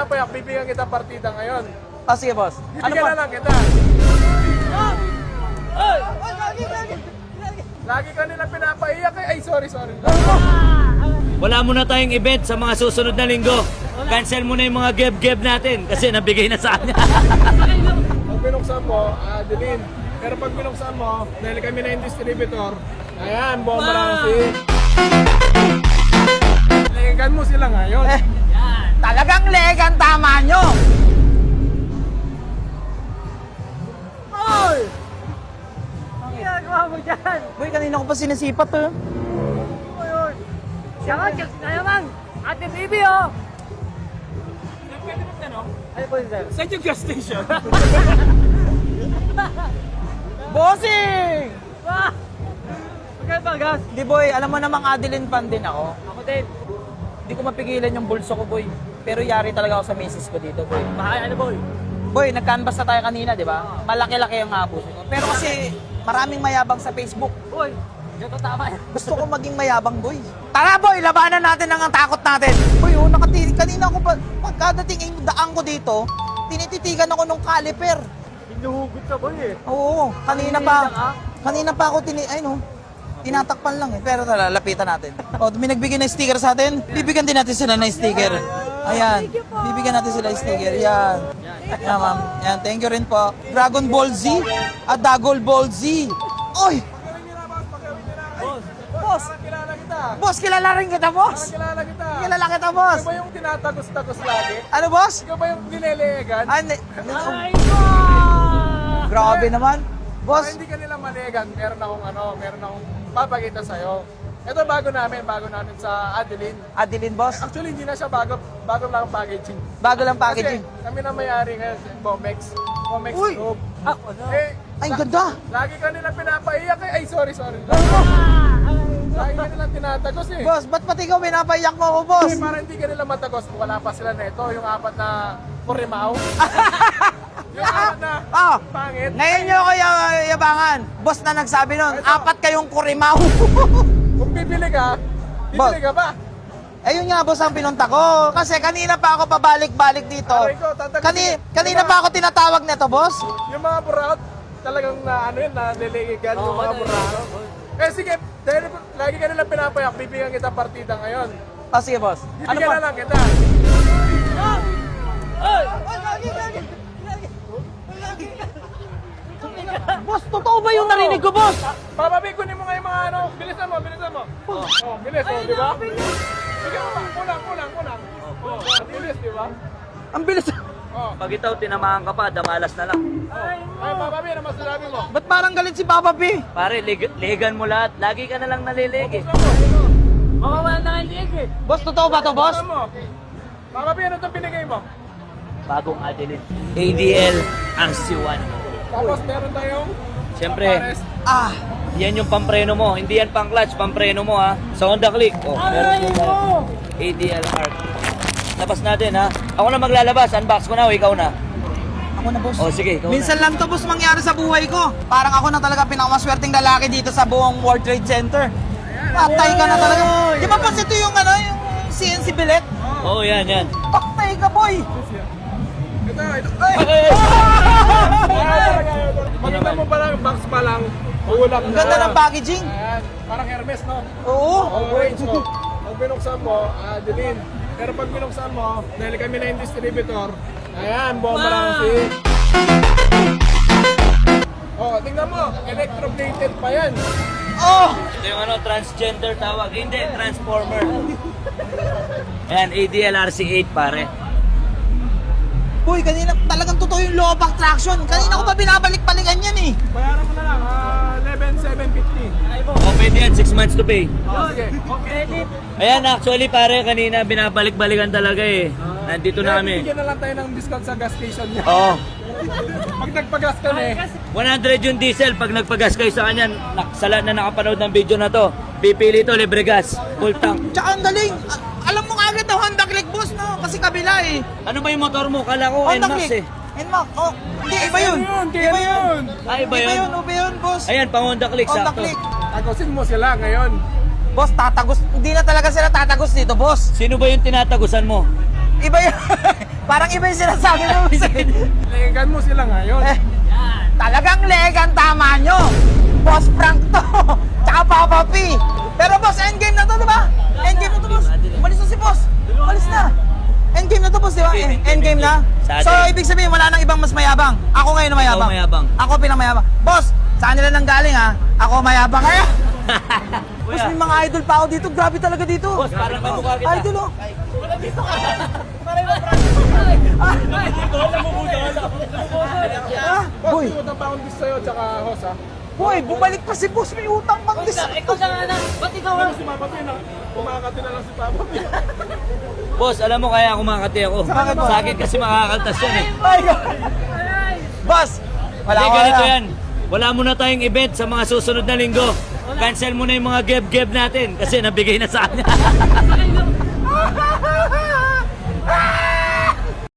pinapayak, bibigyan kita partida ngayon. Ah, sige, boss. Ano Bibigyan pa? na lang kita. Lagi ka nila pinapaiyak eh. Ay, sorry. Wala muna tayong event sa mga susunod na linggo. Cancel muna yung mga geb-geb natin kasi nabigay na sa kanya. Pag binuksan mo, Adeline. Pero pag binuksan mo, dahil kami na yung distributor, ayan, bomba lang si... Legan mo sila ngayon. Talagang legan, tama nyo! Ay! Ang ginagawa mo dyan? Boy, kanina ko pa sinisipat eh. Ano yun? Siya nga, check na naman. Ate Bibi, oh. Pwede mo tanong? Ano po yun, sir? Saan yung gas station? Bossing! Ah! Magkano ba, gas? Di boy, alam mo namang Adeline fan din ako. Ako din. Hindi ko mapigilan yung bulso ko, boy. Pero yari talaga ako sa misis ko dito, boy. Bakit ano, boy? Boy, nag-canvas na tayo kanina, di ba? Malaki-laki yung habos ko. Pero kasi maraming mayabang sa Facebook. Boy, dito tama yan. Gusto ko maging mayabang, boy. Tara, boy, labanan natin ang takot natin. Boy, kanina ko pa, pagkadating yung daan ko dito, tinititigan ako nung caliper. Hinuhugot ka, boy, eh. Oo, kanina pa ako tinatakpan lang eh. Pero tara, lapitan natin. O, may nagbigay ng sticker sa atin. Bibigyan din natin sila ng sticker. Ayan, bibigyan natin sila ng sticker. Yan. Yan, ma'am. Yan, thank you rin po. Dragon Ball Z at Dagol Ball Z. Oy! Boss! Parang kilala kita. Boss, kilala rin kita, boss! Parang kilala kita. Kilala kita, boss! Ikaw ba yung tinatagos-tagos lagi? Ano, boss? Ikaw ba yung dinelegan? Ay, ko! Grabe naman. Boss? Boss, Hindi ka nila malegan. Meron akong papakita sa'yo. Ito bago namin sa Adeline. Adeline, boss. Actually, hindi na siya bago lang ang packaging. Bago lang packaging. Kasi kami na may-ari ngayon, Bomex Uy! Group. Ako na. Eh, Ay, ganda! lagi ka nila pinapaiyak eh. Ay, sorry. Lagi ka nila tinatagos eh. Boss, ba't pati ikaw pinapayak mo ako, boss? Kasi para hindi ka nila matagos, wala pa sila nito. Yung apat na Purimaw. Yung apat na Ah, pangit. ngayon nyo kayo yabangan. Boss na nagsabi nun, apat kayong kurimaw. Kung bibili ka ba? Ayun nga, boss, ang pinunta ko. Kasi kanina pa ako pabalik-balik dito. Aray ko, tatagos. Kanina pa ako tinatawag nito, boss. Yung mga buraot, talagang naliligan yung mga buraot. Eh sige, dahil lagi ka nila pinapayak, bibigyan kita partida ngayon. Ah, sige, boss. Ano Bibigyan pa? na lang kita. Boss, totoo ba yung narinig ko, boss? Papabikunin mo nga yung mga bilisan mo. Bilis, di ba? Bigyan mo pa, kulang. Ang bilis, di ba? Ang bilis. Pag ikaw tinamaan ka pa, damalas na lang. Ay, papabi, ano masasabi mo? Ba't parang galit si Papa P? Pare, ligan mo lahat. Lagi ka na lang nalilig eh. Mawawala na ang liig, eh. Boss, totoo ba to, boss? Ano mo? Papabi, ano itong binigay mo? Bagong Adeline. ADL RC1. Tapos meron tayong Siyempre, pares. Ah, yan yung pampreno mo. Hindi yan pang clutch, pampreno mo ha. Sa Honda Click. Oh, meron din tayo. ADL RC. Labas natin ha. Ako na maglalabas. Unbox ko na o ikaw na. ako na, boss. Oh, sige, ikaw Minsan lang to, boss, mangyari sa buhay ko. Parang ako na talaga pinakamaswerteng lalaki dito sa buong World Trade Center. Patay ka na talaga. Di ba, boss, ito yung yung CNC billet? na. Oh, yan. Patay ka, boy. Ito. Ay! Maganda mo pa lang, box pa lang. Ulam Ang na. ganda ng packaging. Ayan, parang Hermes, no? Oo. Orange, oh. Pag binuksan mo, Adeline. Pero pag binuksan mo, dahil kami na yung distributor, ayan, bomba lang si... Oh, tingnan mo, electroplated pa yan. Oh! Ito yung transgender tawag. Hindi, transformer. Ayan, ADL RC8 pare. Boy, kanina talagang totoo yung law of attraction. Kanina ko pa binabalik-balikan yan eh. Bayaran mo na lang, 11,750. Oh, pwede yan, 6 months to pay. Oh, sige. Edit. Ayan, actually pare, kanina binabalik-balikan talaga eh. Nandito na kami. Bigyan na lang tayo ng discount sa gas station niya. Oo. Pag nagpagas ka na eh. 100 yung diesel. Pag nagpagas kayo sa kanya, sa lahat na nakapanood ng video na to, pipili to, libre gas, full tank. Tsaka ang galing. Alam mo agad ang Honda Click, boss, no? Kasi kabila eh. Ano ba yung motor mo? Kala ko Honda NMAX Click. eh. NMAX. Oh, hindi, iba yun. Iba yun. Ay, iba yun? Iba yun, boss. Ayan, pang Honda Click, Honda sakto. Click. Tagusin mo sila ngayon. Boss, tatagos. Hindi na talaga sila tatagos dito, boss. Sino ba yung tinatagusan mo? Iba yun. Parang iba yung sinasabi mo. Legan mo sila ngayon. Eh, talagang legan, tama nyo. Boss Frank to. Tsaka Papa P. Pero boss, endgame na to, di ba? Endgame na to, boss. Umalis na si boss. Umalis na. Endgame na to, boss, di ba? Endgame na. So, ibig sabihin, wala nang ibang mas mayabang. Ako ngayon na mayabang. Ikaw mayabang. Ako pinakamayabang. Boss, saan nila nang galing, ha? Ako mayabang kaya. Boss, may mga idol pa ako dito. Grabe talaga dito. Boss, parang kamukha kita. Idol, oh. Boy, Boy, utang pa akong dis sa'yo, tsaka hos ha. boy, bumalik pa si boss. May utang pang dis. Ikaw na nga na. Ba't ikaw Ano si Papa P na? Kumakati na lang si Papa P. Boss, alam mo kaya kumakati ako. Bakit, boss? Sa akin kasi makakaltas yan eh. Ay, boss, wala Hindi, ko ganito alam. yan. Wala muna tayong event sa mga susunod na linggo. Cancel mo na yung mga geb-geb natin kasi nabigay na sa kanya.